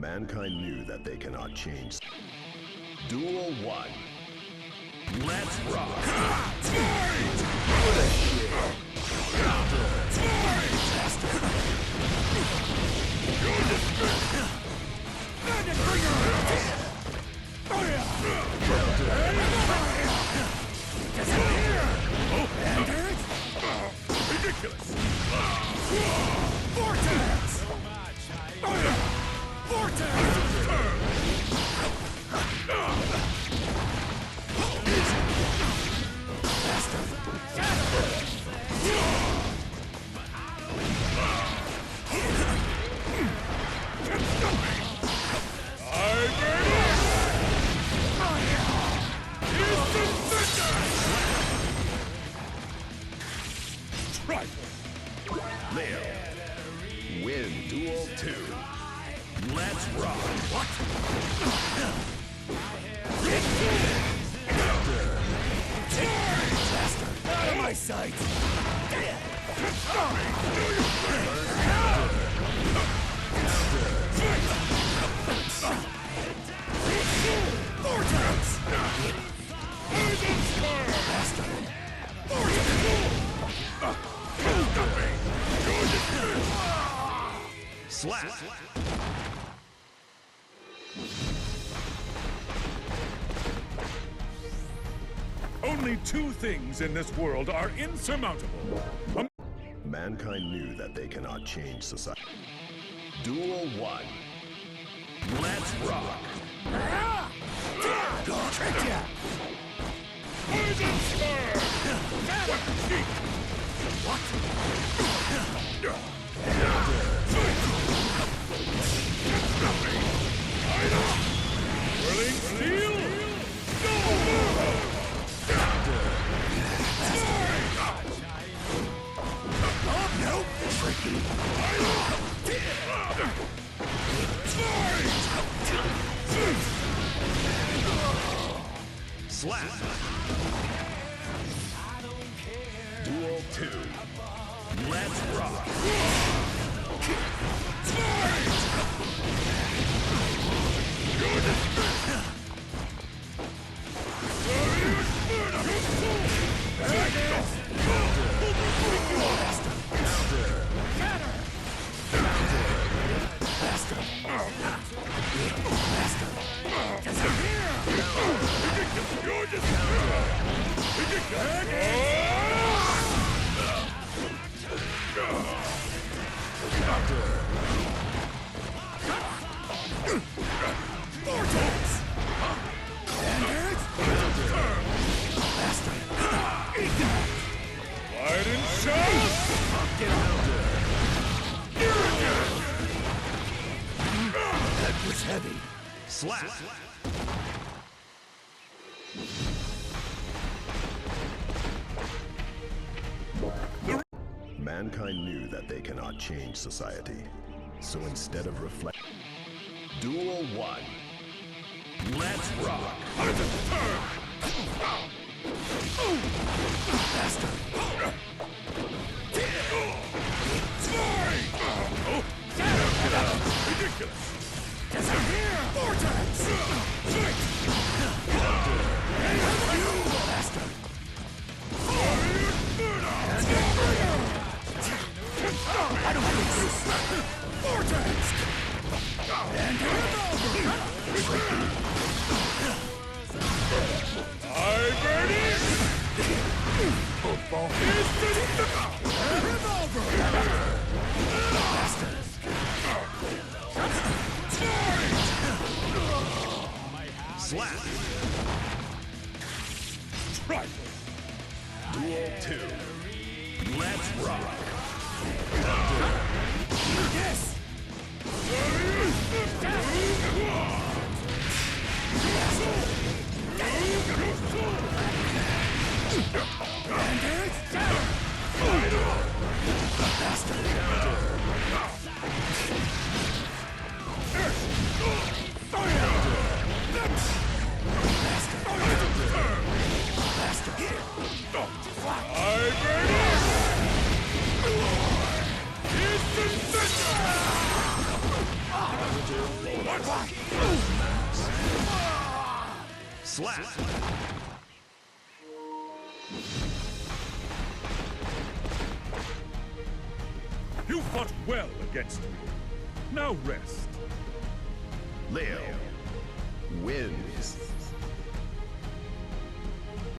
Mankind knew that they cannot change. Duel 1. Let's rock! Fight! What a shit! You're dismissed! Bandit Bringer! Ridiculous! Vortex! Vortex! Leo, win Duel 2. Let's rock. What? Out of my sight. Vortex. Slap! Only two things in this world are insurmountable. Mankind knew that they cannot change society. Duel 1. Let's rock! Trick ya! Poison Spur! What? Whirling Steel! Go! Nope! Tricky! Slap! Duel 2. Let's rock! Heavy. Slap. Mankind knew that they cannot change society. So instead of reflect... Duel 1. Let's rock! Faster! Ridiculous! Vortex! Faster! I don't think this! Vortex! And revolver! I burn it! Football! Revolver! Faster! Slap! Trifle! Duel 2. Let's rock! Yes! Slap. You fought well against me. Now rest. Leo wins.